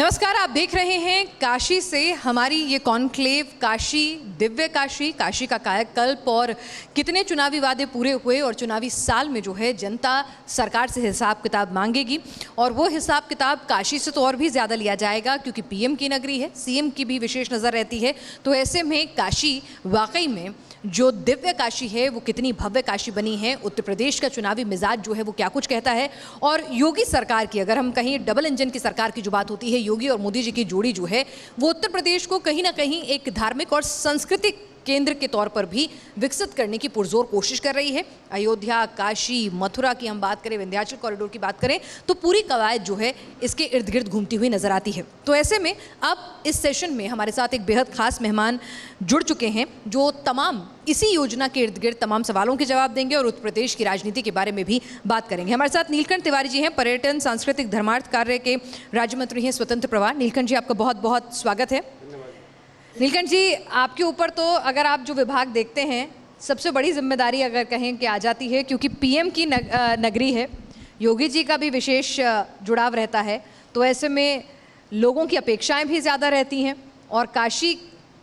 नमस्कार, आप देख रहे हैं काशी से हमारी ये कॉन्क्लेव। काशी, दिव्य काशी, काशी का कायाकल्प और कितने चुनावी वादे पूरे हुए और चुनावी साल में जो है जनता सरकार से हिसाब किताब मांगेगी और वो हिसाब किताब काशी से तो और भी ज़्यादा लिया जाएगा क्योंकि पीएम की नगरी है, सीएम की भी विशेष नज़र रहती है। तो ऐसे में काशी वाकई में जो दिव्य काशी है वो कितनी भव्य काशी बनी है। उत्तर प्रदेश का चुनावी मिजाज जो है वो क्या कुछ कहता है। और योगी सरकार की, अगर हम कहीं डबल इंजन की सरकार की जो बात होती है, योगी और मोदी जी की जोड़ी जो है वो उत्तर प्रदेश को कहीं ना कहीं एक धार्मिक और सांस्कृतिक केंद्र के तौर पर भी विकसित करने की पुरजोर कोशिश कर रही है। अयोध्या, काशी, मथुरा की हम बात करें, विंध्याचल कॉरिडोर की बात करें तो पूरी कवायद जो है इसके इर्द गिर्द घूमती हुई नजर आती है। तो ऐसे में अब इस सेशन में हमारे साथ एक बेहद खास मेहमान जुड़ चुके हैं जो तमाम इसी योजना के इर्द गिर्द तमाम सवालों के जवाब देंगे और उत्तर प्रदेश की राजनीति के बारे में भी बात करेंगे। हमारे साथ नीलकंठ तिवारी जी हैं, पर्यटन, सांस्कृतिक, धर्मार्थ कार्य के राज्य मंत्री हैं, स्वतंत्र प्रभार। नीलकंठ जी, आपका बहुत बहुत स्वागत है। नीलकंठ जी, आपके ऊपर तो अगर आप जो विभाग देखते हैं सबसे बड़ी जिम्मेदारी अगर कहें कि आ जाती है, क्योंकि पीएम की नगरी है, योगी जी का भी विशेष जुड़ाव रहता है। तो ऐसे में लोगों की अपेक्षाएं भी ज़्यादा रहती हैं और काशी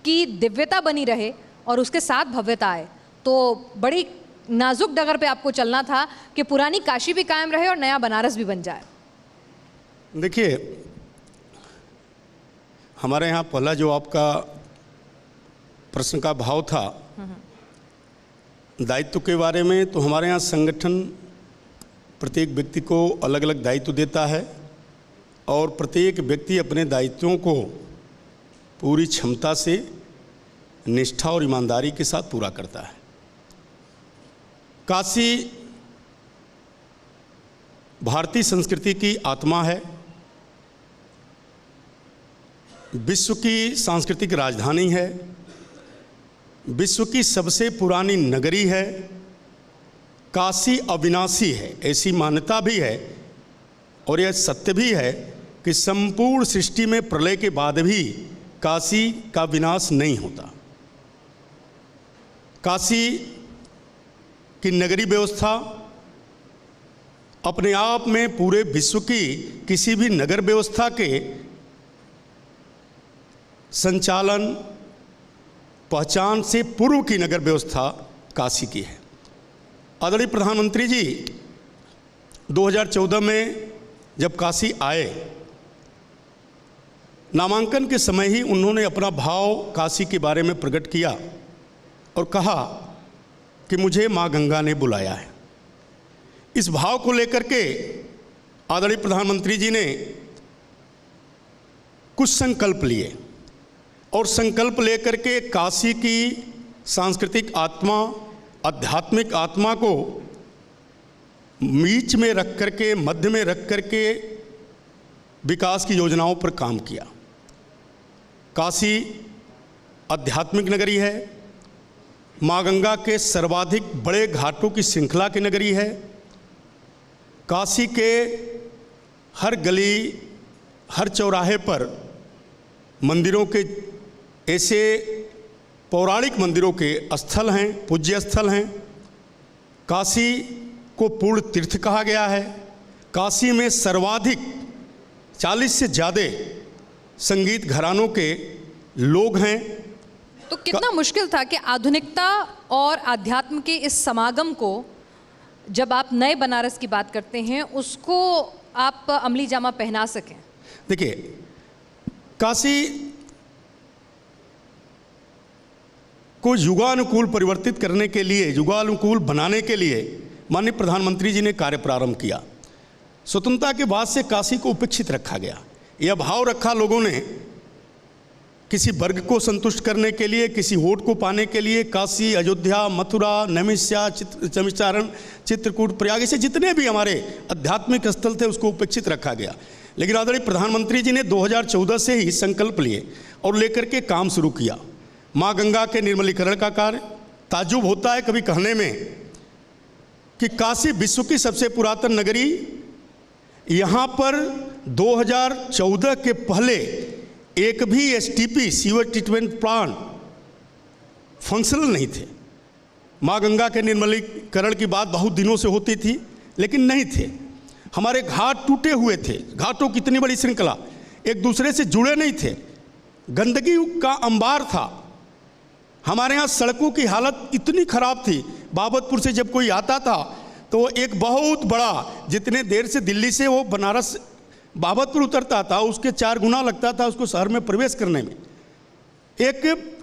की दिव्यता बनी रहे और उसके साथ भव्यता आए, तो बड़ी नाजुक डगर पे आपको चलना था कि पुरानी काशी भी कायम रहे और नया बनारस भी बन जाए। देखिए, हमारे यहाँ पहला जो आपका प्रश्न का भाव था दायित्व के बारे में, तो हमारे यहाँ संगठन प्रत्येक व्यक्ति को अलग अलग दायित्व देता है और प्रत्येक व्यक्ति अपने दायित्वों को पूरी क्षमता से, निष्ठा और ईमानदारी के साथ पूरा करता है। काशी भारतीय संस्कृति की आत्मा है, विश्व की सांस्कृतिक राजधानी है, विश्व की सबसे पुरानी नगरी है, काशी अविनाशी है, ऐसी मान्यता भी है और यह सत्य भी है कि संपूर्ण सृष्टि में प्रलय के बाद भी काशी का विनाश नहीं होता। काशी की नगरी व्यवस्था अपने आप में पूरे विश्व की किसी भी नगर व्यवस्था के संचालन, पहचान से पूर्व की नगर व्यवस्था काशी की है। आदरणीय प्रधानमंत्री जी 2014 में जब काशी आए, नामांकन के समय ही उन्होंने अपना भाव काशी के बारे में प्रकट किया और कहा कि मुझे माँ गंगा ने बुलाया है। इस भाव को लेकर के आदरणीय प्रधानमंत्री जी ने कुछ संकल्प लिए और संकल्प लेकर के काशी की सांस्कृतिक आत्मा, आध्यात्मिक आत्मा को बीच में रख करके, मध्य में रख करके विकास की योजनाओं पर काम किया। काशी आध्यात्मिक नगरी है, माँ गंगा के सर्वाधिक बड़े घाटों की श्रृंखला की नगरी है। काशी के हर गली, हर चौराहे पर मंदिरों के, ऐसे पौराणिक मंदिरों के स्थल हैं, पूज्य स्थल हैं। काशी को पूर्ण तीर्थ कहा गया है। काशी में सर्वाधिक 40 से ज़्यादा संगीत घरानों के लोग हैं। तो कितना मुश्किल था कि आधुनिकता और आध्यात्म के इस समागम को, जब आप नए बनारस की बात करते हैं, उसको आप अमली जामा पहना सकें। देखिए, काशी को युगानुकूल परिवर्तित करने के लिए, युगानुकूल बनाने के लिए माननीय प्रधानमंत्री जी ने कार्य प्रारंभ किया। स्वतंत्रता के बाद से काशी को उपेक्षित रखा गया। यह भाव रखा लोगों ने किसी वर्ग को संतुष्ट करने के लिए, किसी वोट को पाने के लिए काशी, अयोध्या, मथुरा, नैमिषा, चमिचारण, चित्रकूट, प्रयाग, ऐसे जितने भी हमारे आध्यात्मिक स्थल थे उसको उपेक्षित रखा गया। लेकिन आदरणीय प्रधानमंत्री जी ने 2014 से ही संकल्प लिए और लेकर के काम शुरू किया। माँ गंगा के निर्मलीकरण का कार्य, ताज्जुब होता है कभी कहने में कि काशी विश्व की सबसे पुरातन नगरी, यहाँ पर 2014 के पहले एक भी STP, sewer treatment plant functional नहीं थे। माँ गंगा के निर्मलीकरण की बात बहुत दिनों से होती थी लेकिन नहीं थे। हमारे घाट टूटे हुए थे, घाटों की इतनी बड़ी श्रृंखला, एक दूसरे से जुड़े नहीं थे, गंदगी का अंबार था। हमारे यहाँ सड़कों की हालत इतनी खराब थी, बाबतपुर से जब कोई आता था तो एक बहुत बड़ा, जितने देर से दिल्ली से वो बनारस बाबतपुर उतरता था उसके 4 गुना लगता था उसको शहर में प्रवेश करने में। एक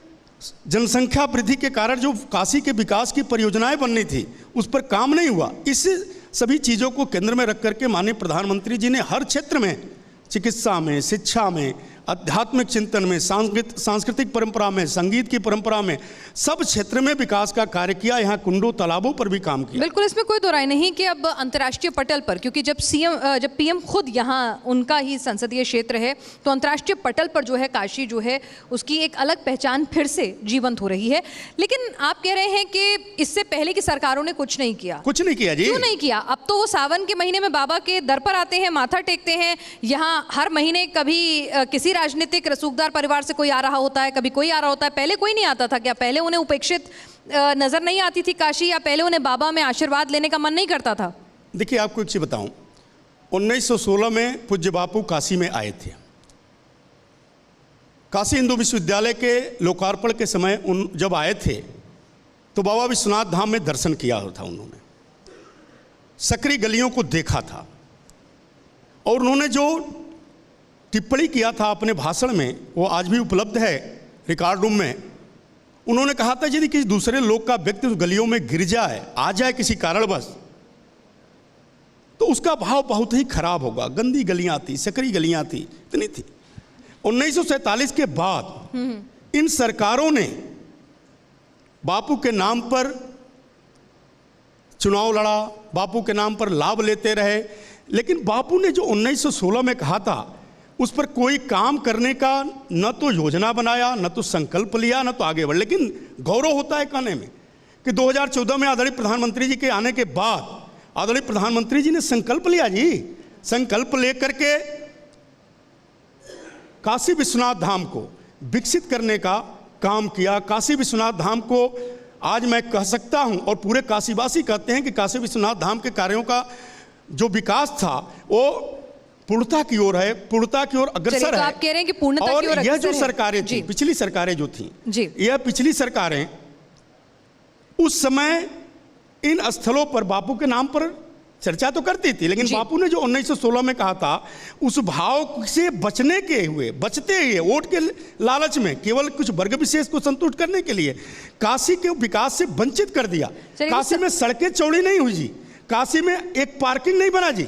जनसंख्या वृद्धि के कारण जो काशी के विकास की परियोजनाएं बननी थी उस पर काम नहीं हुआ। इस सभी चीज़ों को केंद्र में रख करके माननीय प्रधानमंत्री जी ने हर क्षेत्र में, चिकित्सा में, शिक्षा में, आध्यात्मिक चिंतन में, सांस्कृतिक परंपरा में, संगीत की परंपरा में, सब क्षेत्र में विकास का कार्य किया। यहाँ कुंडों तालाबों पर भी काम किया। बिल्कुल, इसमें कोई दो राय नहीं कि अब अंतर्राष्ट्रीय पटल पर, क्योंकि जब पीएम खुद यहाँ उनका ही संसदीय क्षेत्र है, तो अंतर्राष्ट्रीय पटल पर जो है काशी जो है उसकी एक अलग पहचान फिर से जीवंत हो रही है। लेकिन आप कह रहे हैं कि इससे पहले की सरकारों ने कुछ नहीं किया। कुछ नहीं किया जी। क्यों नहीं किया? अब तो वो सावन के महीने में बाबा के दर पर आते हैं, माथा टेकते हैं। यहाँ हर महीने कभी किसी राजनीतिक रसूखदार परिवार से कोई आ रहा होता है, कभी कोई आ रहा होता है। पहले कोई नहीं आता था क्या? पहले उन्हें उपेक्षित नजर नहीं आती थी काशी, या पहले उन्हें बाबा में आशीर्वाद लेने का मन नहीं करता था? देखिए, आपको एक चीज बताऊं, 1916 में पूज्य बापू काशी में आए थे। काशी हिंदू विश्वविद्यालय के लोकार्पण के समय जब आए थे तो बाबा विश्वनाथ धाम में दर्शन किया था उन्होंने, सकरी गलियों को देखा था, और उन्होंने जो टिप्पणी किया था अपने भाषण में वो आज भी उपलब्ध है रिकॉर्ड रूम में। उन्होंने कहा था यदि किसी दूसरे लोग का व्यक्ति उस गलियों में गिर जाए, आ जाए किसी कारणवश, तो उसका भाव बहुत ही खराब होगा। गंदी गलियां थी, सकरी गलियां थी, इतनी थी। 1947 के बाद इन सरकारों ने बापू के नाम पर चुनाव लड़ा, बापू के नाम पर लाभ लेते रहे, लेकिन बापू ने जो 1916 में कहा था उस पर कोई काम करने का न तो योजना बनाया, न तो संकल्प लिया, न तो आगे बढ़। लेकिन गौरव होता है कहने में कि 2014 में आदरणीय प्रधानमंत्री जी के आने के बाद आदरणीय प्रधानमंत्री जी ने संकल्प लिया जी। संकल्प लेकर के काशी विश्वनाथ धाम को विकसित करने का काम किया। काशी विश्वनाथ धाम को आज मैं कह सकता हूं, और पूरे काशीवासी कहते हैं कि काशी विश्वनाथ धाम के कार्यों का जो विकास था वो पूर्णता की ओर है, पूर्णता की ओर अग्रसर तो है। आप कह रहे हैं कि पूर्णता की ओर और यह अग्रसर जो है। सरकारें थी, पिछली सरकारें जो थी, जी, यह पिछली सरकारें उस समय इन स्थलों पर बापू के नाम पर चर्चा तो करती थी, लेकिन बापू ने जो 1916 में कहा था उस भाव से बचते हुए वोट के लालच में केवल कुछ वर्ग विशेष को संतुष्ट करने के लिए काशी के विकास से वंचित कर दिया। काशी में सड़कें चौड़ी नहीं हुई जी, काशी में एक पार्किंग नहीं बना जी।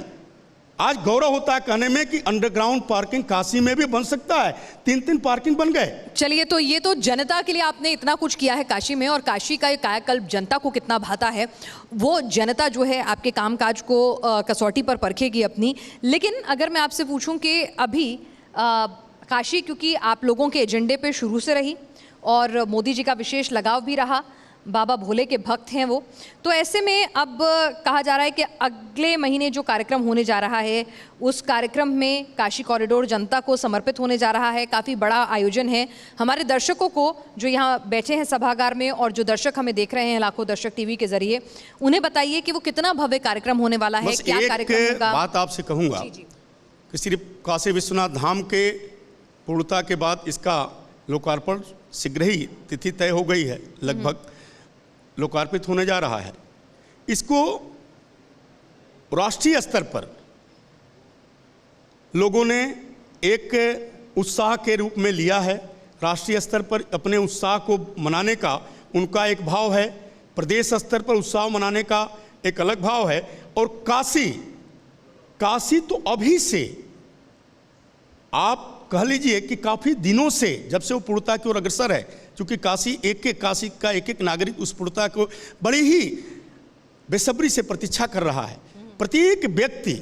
आज गौरव होता है कहने में कि अंडरग्राउंड पार्किंग काशी में भी बन सकता है, 3-3 पार्किंग बन गए। चलिए, तो ये तो जनता के लिए आपने इतना कुछ किया है काशी में, और काशी का ये कायाकल्प जनता को कितना भाता है वो जनता जो है आपके कामकाज को कसौटी पर परखेगी अपनी। लेकिन अगर मैं आपसे पूछूं कि अभी काशी क्योंकि आप लोगों के एजेंडे पे शुरू से रही और मोदी जी का विशेष लगाव भी रहा, बाबा भोले के भक्त हैं वो, तो ऐसे में अब कहा जा रहा है कि अगले महीने जो कार्यक्रम होने जा रहा है उस कार्यक्रम में काशी कॉरिडोर जनता को समर्पित होने जा रहा है। काफ़ी बड़ा आयोजन है। हमारे दर्शकों को जो यहाँ बैठे हैं सभागार में और जो दर्शक हमें देख रहे हैं लाखों दर्शक टीवी के जरिए, उन्हें बताइए कि वो कितना भव्य कार्यक्रम होने वाला है, क्या कार्यक्रम होगा। बात आपसे कहूँगा कि सिर्फ काशी विश्वनाथ धाम के पूर्णता के बाद इसका लोकार्पण शीघ्र ही तिथि तय हो गई है, लगभग लोकार्पित होने जा रहा है। इसको राष्ट्रीय स्तर पर लोगों ने एक उत्साह के रूप में लिया है। राष्ट्रीय स्तर पर अपने उत्साह को मनाने का उनका एक भाव है, प्रदेश स्तर पर उत्साह मनाने का एक अलग भाव है। और काशी तो अभी से आप कह लीजिए कि काफ़ी दिनों से, जब से वो पूर्णता की ओर अग्रसर है, क्योंकि काशी का एक नागरिक उस पूर्णता को बड़ी ही बेसब्री से प्रतीक्षा कर रहा है। प्रत्येक व्यक्ति,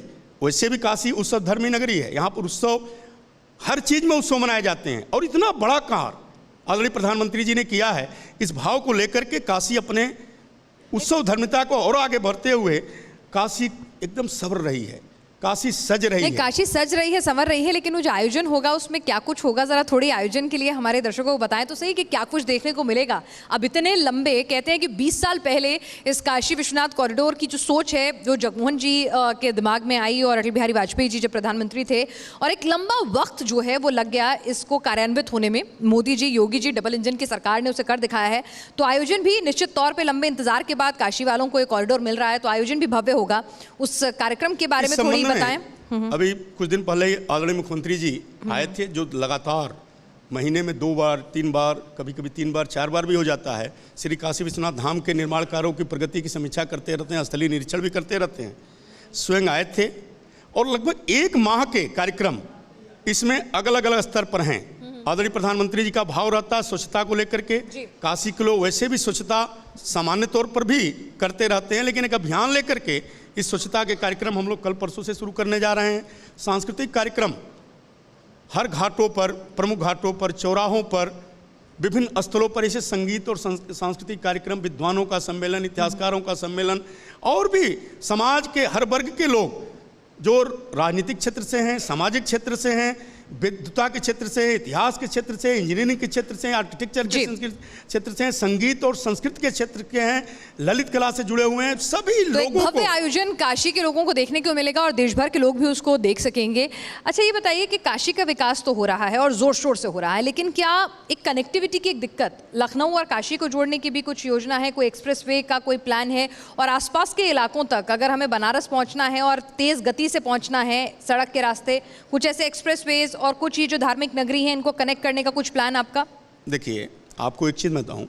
वैसे भी काशी उत्सव धर्मी नगरी है, यहाँ पर उत्सव हर चीज़ में उत्सव मनाए जाते हैं। और इतना बड़ा कार्य आदरणीय प्रधानमंत्री जी ने किया है, इस भाव को लेकर के काशी अपने उत्सव धर्मिता को और आगे बढ़ते हुए काशी एकदम सवर रही है। काशी सज रही नहीं, है। काशी सज रही है, संवर रही है, लेकिन वो जो आयोजन होगा उसमें क्या कुछ होगा, जरा थोड़ी आयोजन के लिए हमारे दर्शकों को बताएं तो सही कि क्या कुछ देखने को मिलेगा। अब इतने लंबे, कहते हैं कि 20 साल पहले इस काशी विश्वनाथ कॉरिडोर की जो सोच है जो जगमोहन जी के दिमाग में आई और अटल बिहारी वाजपेयी जी जब प्रधानमंत्री थे, और एक लंबा वक्त जो है वो लग गया इसको कार्यान्वित होने में। मोदी जी, योगी जी, डबल इंजन की सरकार ने उसे कर दिखाया है। तो आयोजन भी निश्चित तौर पर लंबे इंतजार के बाद काशी वालों को एक कॉरिडोर मिल रहा है, तो आयोजन भी भव्य होगा। उस कार्यक्रम के बारे में थोड़ी बताएं। अभी कुछ दिन पहले आदरणीय मुख्यमंत्री जी आए थे, जो लगातार महीने में 2 बार 3 बार, कभी कभी 3 बार 4 बार भी हो जाता है, श्री काशी विश्वनाथ धाम के निर्माण कार्यों की प्रगति की समीक्षा करते रहते हैं, स्थलीय निरीक्षण भी करते रहते हैं। स्वयं आए थे और लगभग 1 माह के कार्यक्रम इसमें अलग अलग स्तर पर हैं। आदरणीय प्रधानमंत्री जी का भाव रहता है स्वच्छता को लेकर के। काशी के लोग वैसे भी स्वच्छता सामान्य तौर पर भी करते रहते हैं, लेकिन एक अभियान लेकर के इस स्वच्छता के कार्यक्रम हम लोग कल परसों से शुरू करने जा रहे हैं। सांस्कृतिक कार्यक्रम हर घाटों पर, प्रमुख घाटों पर, चौराहों पर, विभिन्न स्थलों पर ऐसे संगीत और सांस्कृतिक कार्यक्रम, विद्वानों का सम्मेलन, इतिहासकारों का सम्मेलन, और भी समाज के हर वर्ग के लोग जो राजनीतिक क्षेत्र से हैं, सामाजिक क्षेत्र से हैं, विद्वता के क्षेत्र से, इतिहास के क्षेत्र से, इंजीनियरिंग के क्षेत्र से, आर्किटेक्चर के क्षेत्र से, संगीत और संस्कृत के क्षेत्र के हैं, ललित कला से जुड़े हुए हैं, सभी तो लोगों को भव्य आयोजन काशी के लोगों को देखने को मिलेगा और देश भर के लोग भी उसको देख सकेंगे। अच्छा, ये बताइए कि काशी का विकास तो हो रहा है और जोर शोर से हो रहा है, लेकिन क्या एक कनेक्टिविटी की एक दिक्कत, लखनऊ और काशी को जोड़ने की भी कुछ योजना है, कोई एक्सप्रेसवे का कोई प्लान है, और आसपास के इलाकों तक अगर हमें बनारस पहुंचना है और तेज गति से पहुंचना है सड़क के रास्ते, कुछ ऐसे एक्सप्रेसवेज और कुछ ये जो धार्मिक नगरी हैं इनको कनेक्ट करने का कुछ प्लान आपका? देखिए, आपको एक चीज मैं बताऊं,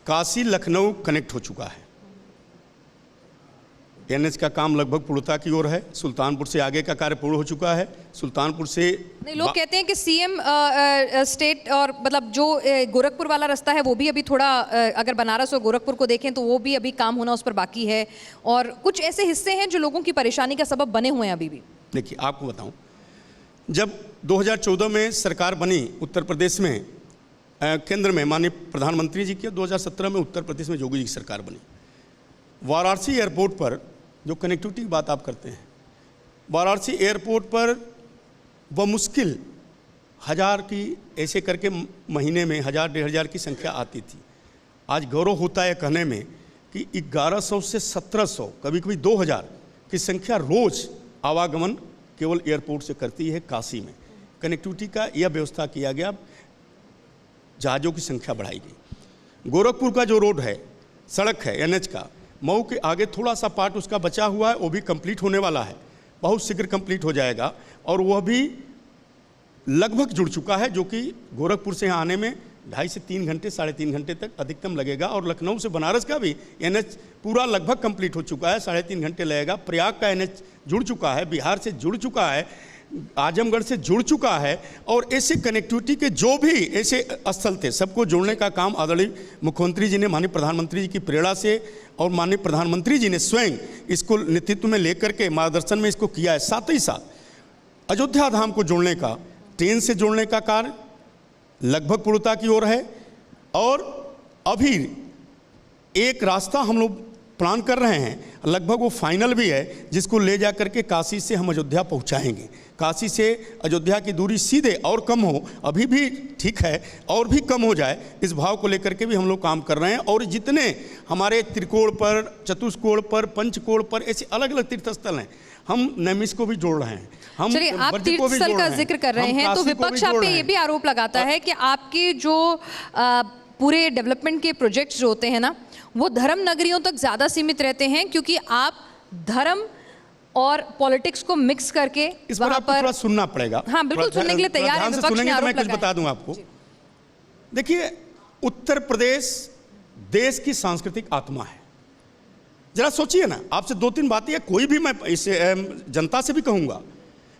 काशी लखनऊ कनेक्ट हो चुका है। एनएच का काम लगभग पूर्णता की ओर है। सुल्तानपुर से आगे का कार्य पूर्ण हो चुका है। सुल्तानपुर से नहीं, लोग कहते हैं कि सीएम स्टेट और मतलब जो गोरखपुर वाला रास्ता है वो भी अभी थोड़ा अगर बनारस और गोरखपुर को देखें तो वो भी अभी काम होना उस पर बाकी है, और कुछ ऐसे हिस्से हैं जो लोगों की परेशानी का सबब बने हुए हैं अभी भी। देखिए, आपको बताऊं, जब 2014 में सरकार बनी उत्तर प्रदेश में, केंद्र में माननीय प्रधानमंत्री जी की, 2017 में उत्तर प्रदेश में योगी जी की सरकार बनी, वाराणसी एयरपोर्ट पर जो कनेक्टिविटी की बात आप करते हैं, वाराणसी एयरपोर्ट पर बमुश्किल 1000 की ऐसे करके महीने में 1000-1500 की संख्या आती थी। आज गौरव होता है कहने में कि 1100 से 1700, कभी कभी 2000 की संख्या रोज आवागमन केवल एयरपोर्ट से करती है काशी में। कनेक्टिविटी का यह व्यवस्था किया गया, जहाज़ों की संख्या बढ़ाई गई। गोरखपुर का जो रोड है, सड़क है एनएच का, मऊ के आगे थोड़ा सा पार्ट उसका बचा हुआ है, वो भी कंप्लीट होने वाला है, बहुत शीघ्र कंप्लीट हो जाएगा, और वह भी लगभग जुड़ चुका है, जो कि गोरखपुर से यहाँ आने में 2.5 से 3 घंटे, 3.5 घंटे तक अधिकतम लगेगा। और लखनऊ से बनारस का भी एनएच पूरा लगभग कंप्लीट हो चुका है, 3.5 घंटे लगेगा। प्रयाग का एनएच जुड़ चुका है, बिहार से जुड़ चुका है, आजमगढ़ से जुड़ चुका है, और ऐसे कनेक्टिविटी के जो भी ऐसे स्थल थे सबको जोड़ने का काम आदरणीय मुख्यमंत्री जी ने माननीय प्रधानमंत्री जी की प्रेरणा से और माननीय प्रधानमंत्री जी ने स्वयं इसको नेतृत्व में लेकर के मार्गदर्शन में इसको किया है। साथ ही साथ अयोध्या धाम को जोड़ने का, ट्रेन से जोड़ने का कार्य लगभग पूर्णता की ओर है, और अभी एक रास्ता हम लोग प्लान कर रहे हैं, लगभग वो फाइनल भी है, जिसको ले जा करके काशी से हम अयोध्या पहुंचाएंगे। काशी से अयोध्या की दूरी सीधे और कम हो, अभी भी ठीक है, और भी कम हो जाए, इस भाव को लेकर के भी हम लोग काम कर रहे हैं। और जितने हमारे त्रिकोण पर, चतुष्कोण पर, पंचकोण पर ऐसे अलग अलग तीर्थ स्थल हैं, हम नैमिष को भी जोड़ रहे हैं। हम चलिए, आप तीर्थ स्थल का जिक्र कर रहे हैं तो विपक्ष आप पे ये भी आरोप लगाता है कि आपके जो पूरे डेवलपमेंट के प्रोजेक्ट्स जो होते हैं ना, वो धर्म नगरियों तक ज़्यादा सीमित रहते हैं, क्योंकि आप धर्म और पॉलिटिक्स को मिक्स करके इस पर आपको थोड़ा सुनना पड़ेगा। हाँ, बिल्कुल सुनने के लिए तैयार है। विपक्ष ने आरोप मैं कुछ बता दूं आपको। देखिए, उत्तर प्रदेश देश की सांस्कृतिक आत्मा है। जरा सोचिए ना, आपसे 2-3 बातें, कोई भी मैं इसे जनता से भी कहूँगा,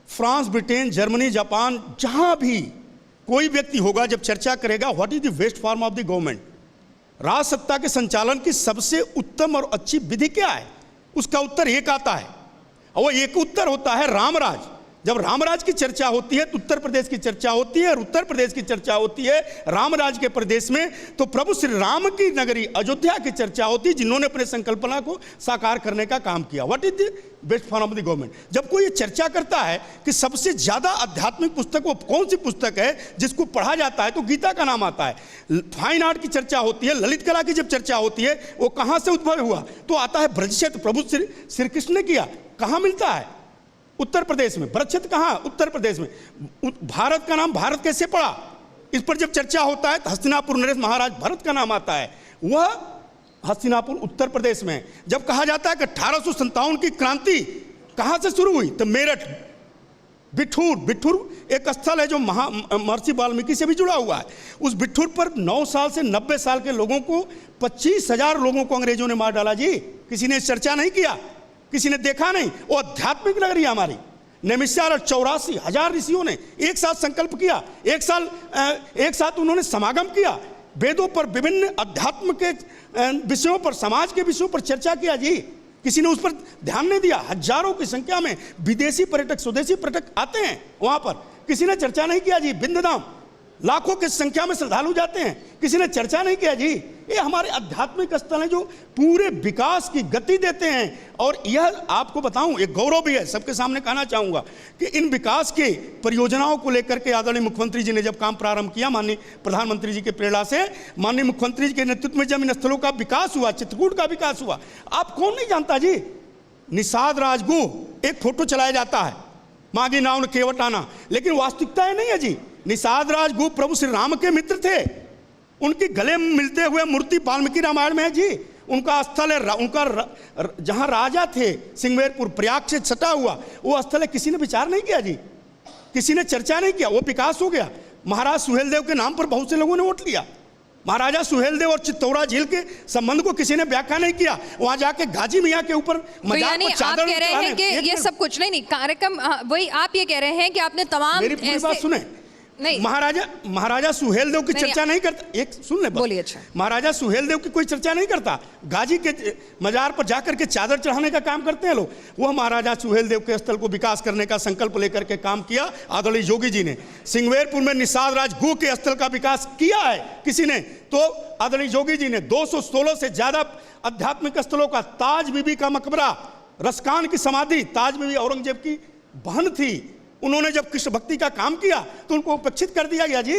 फ्रांस, ब्रिटेन, जर्मनी, जापान, जहाँ भी कोई व्यक्ति होगा जब चर्चा करेगा what is the best form of the government, राज सत्ता के संचालन की सबसे उत्तम और अच्छी विधि क्या है, उसका उत्तर एक आता है, और वो एक उत्तर होता है राम राज। जब रामराज की चर्चा होती है तो उत्तर प्रदेश की चर्चा होती है, और उत्तर प्रदेश की चर्चा होती है रामराज के प्रदेश में तो प्रभु श्री राम की नगरी अयोध्या की चर्चा होती है, जिन्होंने अपने संकल्पना को साकार करने का काम किया। What is the best form of the government? जब कोई ये चर्चा करता है कि सबसे ज्यादा आध्यात्मिक पुस्तक वो कौन सी पुस्तक है जिसको पढ़ा जाता है, तो गीता का नाम आता है। फाइन आर्ट की चर्चा होती है, ललित कला की जब चर्चा होती है, वो कहां से उद्भव हुआ, तो आता है ब्रज क्षेत्र, प्रभु श्री कृष्ण ने किया। कहां मिलता है? उत्तर प्रदेश में। ब्रज क्षेत्र कहां? उत्तर प्रदेश में। भारत का नाम भारत कैसे पड़ा, इस पर जब चर्चा होता है तो हस्तिनापुर नरेश महाराज भरत का नाम आता है, वह हस्तिनापुर उत्तर प्रदेश में। जब कहा जाता है कि 1857 की क्रांति कहां से शुरू हुई, तो मेरठ, बिठूर। बिठूर एक स्थल है जो महर्षि वाल्मीकि से भी जुड़ा हुआ है। उस बिठूर पर 9 साल से 90 साल के लोगों को, 25,000 लोगों को अंग्रेजों ने मार डाला जी। किसी ने चर्चा नहीं किया, किसी ने देखा नहीं। वो आध्यात्मिक नगरी हमारी। नैमिषारण्य 84,000 ऋषियों ने एक साथ संकल्प किया, एक साथ उन्होंने समागम किया, वेदों पर, विभिन्न अध्यात्म के विषयों पर, समाज के विषयों पर चर्चा किया जी। किसी ने उस पर ध्यान नहीं दिया। हजारों की संख्या में विदेशी पर्यटक, स्वदेशी पर्यटक आते हैं वहां पर, किसी ने चर्चा नहीं किया जी। बिंदधाम लाखों की संख्या में श्रद्धालु जाते हैं, किसी ने चर्चा नहीं किया जी। ये हमारे आध्यात्मिक स्थल हैं जो पूरे विकास की गति देते हैं। और यह आपको बताऊं, एक गौरव भी है, सबके सामने कहना चाहूंगा कि इन विकास के परियोजनाओं को लेकर के आदरणीय मुख्यमंत्री जी ने जब काम प्रारंभ किया, माननीय प्रधानमंत्री जी के प्रेरणा से, माननीय मुख्यमंत्री जी के नेतृत्व में जब इन स्थलों का विकास हुआ, चित्रकूट का विकास हुआ, आप कौन नहीं जानता जी। निषाद राजगुह एक फोटो चलाया जाता है, मागी नाव केवट आना, लेकिन वास्तविकता ये नहीं है जी। निषाद राजगुह प्रभु श्री राम के मित्र थे। उनकी गले मिलते हुए मूर्ति वाल्मीकि रामायण में है जी। उनका स्थल है, उनका जहां राजा थे सिंगवेरपुर, प्रयाग से सटा हुआ वो स्थल है। किसी ने विचार नहीं किया जी, किसी ने चर्चा नहीं किया, वो विकास हो गया। महाराज सुहेलदेव के नाम पर बहुत से लोगों ने वोट लिया। महाराजा सुहेलदेव और चित्तौरा झील के संबंध को किसी ने व्याख्या नहीं किया। वहां जाके गाजी मियां के ऊपर मजाक पर चादर, आप कह रहे हैं कि ये सब कुछ नहीं कार्यक्रम, वही आप ये कह रहे हैं कि आपने तमाम, मेरी पूरी बात सुने। नहीं, महाराजा सुहेलदेव की चर्चा नहीं करता। एक सुन ले, बोलिए। अच्छा, महाराजा सुहेलदेव की कोई चर्चा नहीं करता। गाजी के मजार पर जाकर के चादर चढ़ाने का काम करते हैं लोग। वह महाराजा सुहेलदेव के स्थल को विकास करने का संकल्प लेकर के काम किया आदरणीय योगी जी ने। सिंगवेरपुर में निषाद राजगुह के स्थल का विकास किया है किसी ने, तो आदरणीय योगी जी ने। 216 से ज्यादा आध्यात्मिक स्थलों का, ताज बीबी का मकबरा, रसकान की समाधि, ताज बीबी औरंगजेब की बहन थी, उन्होंने जब कृष्ण भक्ति का काम किया तो उनको उपेक्षित कर दिया गया जी।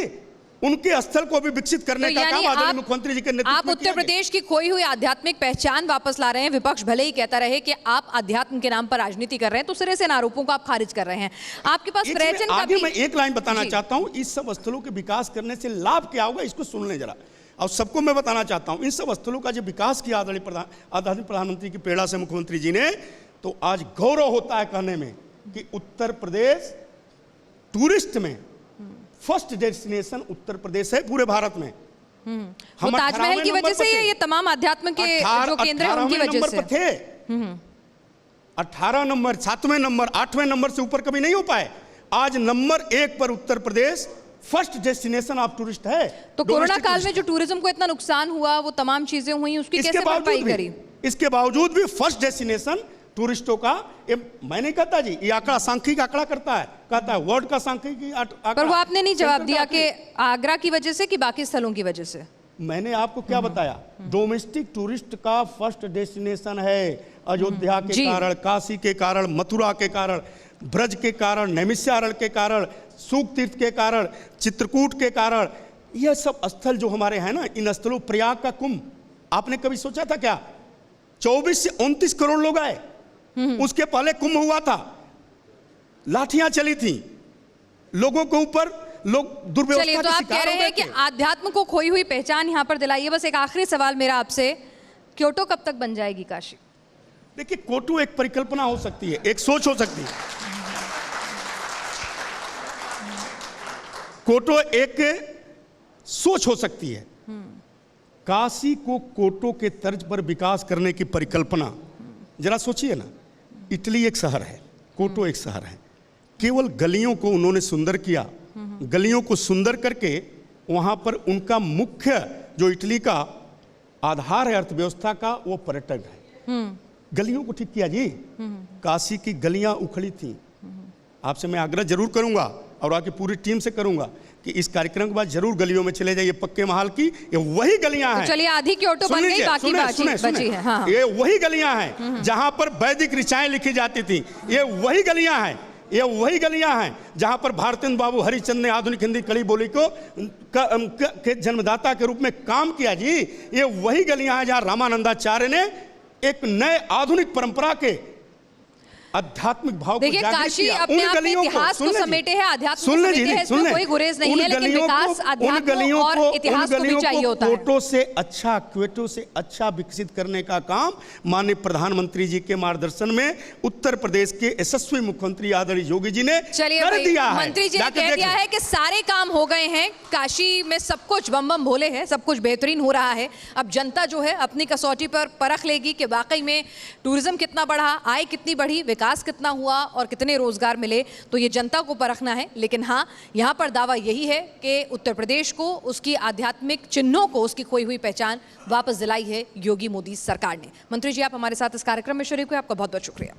उनके स्थल को भी विकसित करने का काम आदरणीय मुख्यमंत्री जी के नेतृत्व में आप उत्तर प्रदेश की खोई हुई आध्यात्मिक पहचान वापस ला रहे हैं। विपक्ष भले ही कहता रहे कि आप आध्यात्म के नाम पर राजनीति कर रहे हैं, तो सिरे से इन आरोपों को आप खारिज कर रहे हैं। आपके पास पर्यटन का भी, मैं एक लाइन बताना चाहता हूं, इस सब स्थलों के विकास करने से लाभ क्या होगा, इसको सुन लें जरा। और सबको मैं बताना चाहता हूं, इन सब स्थलों का जो विकास किया आदरणीय प्रधानमंत्री की प्रेरणा से मुख्यमंत्री जी ने, तो आज गौरव होता है कहने में कि उत्तर प्रदेश टूरिस्ट में फर्स्ट डेस्टिनेशन उत्तर प्रदेश है पूरे भारत में। हम ताजमहल की वजह से ये तमाम अध्यात्म के जो केंद्र हैं उनकी वजह से थे। 18 नंबर, 7वें नंबर, 8वें नंबर से ऊपर कभी नहीं हो पाए। आज नंबर 1 पर Uttar Pradesh first destination of tourist है। तो कोरोना काल में जो टूरिज्म को इतना नुकसान हुआ, वो तमाम चीजें हुई, उसकी कैसे भरपाई करी? इसके बावजूद भी फर्स्ट डेस्टिनेशन टूरिस्टों का, मैं नहीं कहता जी, ये आंकड़ा सांख्यिक आंकड़ा कहता है वर्ल्ड का सांख्यिकी आंकड़ा। पर वो आपने नहीं जवाब दिया कि आगरा की वजह से कि बाकी स्थलों की वजह से। मैंने आपको क्या बताया, डोमेस्टिक टूरिस्ट का फर्स्ट डेस्टिनेशन है अयोध्या के कारण, काशी के कारण, मथुरा के कारण, ब्रज के कारण, नैमिषारण्य के कारण, सूक तीर्थ के कारण, चित्रकूट के कारण। यह सब स्थल जो हमारे हैं ना, इन स्थलों, प्रयाग का कुंभ, आपने कभी सोचा था क्या? 24 से 29 करोड़ लोग आए। उसके पहले कुंभ हुआ था, लाठियां चली थी लोगों के ऊपर, लोग दुर्व्यवस्था तो आप कह रहे हैं कि आध्यात्म को खोई हुई पहचान यहां पर दिलाइए। बस एक आखिरी सवाल मेरा आपसे, क्योटो कब तक बन जाएगी काशी? देखिए, क्योटो एक परिकल्पना हो सकती है, एक सोच हो सकती है। क्योटो एक सोच हो सकती है। काशी को क्योटो के तर्ज पर विकास करने की परिकल्पना, जरा सोचिए ना। इटली एक शहर है, क्योटो एक शहर है। केवल गलियों को उन्होंने सुंदर किया, गलियों को सुंदर करके वहां पर उनका मुख्य जो इटली का आधार है अर्थव्यवस्था का, वो पर्यटक है। गलियों को ठीक किया जी। काशी की गलियां उखड़ी थी, आपसे मैं आग्रह जरूर करूंगा और आपकी पूरी टीम से करूंगा कि इस कार्यक्रम के बाद जरूर गलियों में चले जाइए। पक्के महल की ये वही गलियां हैं। चलिए, आधी की ऑटो बन गई, बाकी बची है। हाँ। ये वही गलियां हैं जहां पर वैदिक ऋचाएं लिखी जाती थी। ये वही गलियां हैं, ये वही गलियां हैं जहां पर भारतेंद्र बाबू हरिश्चंद्र ने आधुनिक हिंदी कड़ी बोली को के जन्मदाता के रूप में काम किया जी। ये वही गलियां हैं जहां रामानंदाचार्य ने एक नए आधुनिक परंपरा के आध्यात्मिक भाव को जागृत काशी किया। अपने आप में इतिहास को समेटे है, आध्यात्म को समेटे है, इसमें कोई गुरेज नहीं है, लेकिन विकास आध्यात्म और इतिहास को भी चाहिए होता है। क्वेटों से अच्छा विकसित करने का काम माननीय प्रधानमंत्री जी के मार्गदर्शन में उत्तर प्रदेश के यशस्वी मुख्यमंत्री आदरणीय योगी जी ने कर दिया है। मंत्री जी ने कह दिया है कि सारे काम हो गए हैं, काशी में सब कुछ बम बम भोले है, सब कुछ बेहतरीन हो रहा है। अब जनता जो है अपनी कसौटी पर परख लेगी कि वाकई में टूरिज्म कितना बढ़ा, आय कितनी बढ़ी, विकास कितना हुआ और कितने रोजगार मिले, तो ये जनता को परखना है। लेकिन हाँ, यहाँ पर दावा यही है कि उत्तर प्रदेश को उसकी आध्यात्मिक चिन्हों को, उसकी खोई हुई पहचान वापस दिलाई है योगी मोदी सरकार ने। मंत्री जी, आप हमारे साथ इस कार्यक्रम में शरीक हुए, आपका बहुत बहुत शुक्रिया।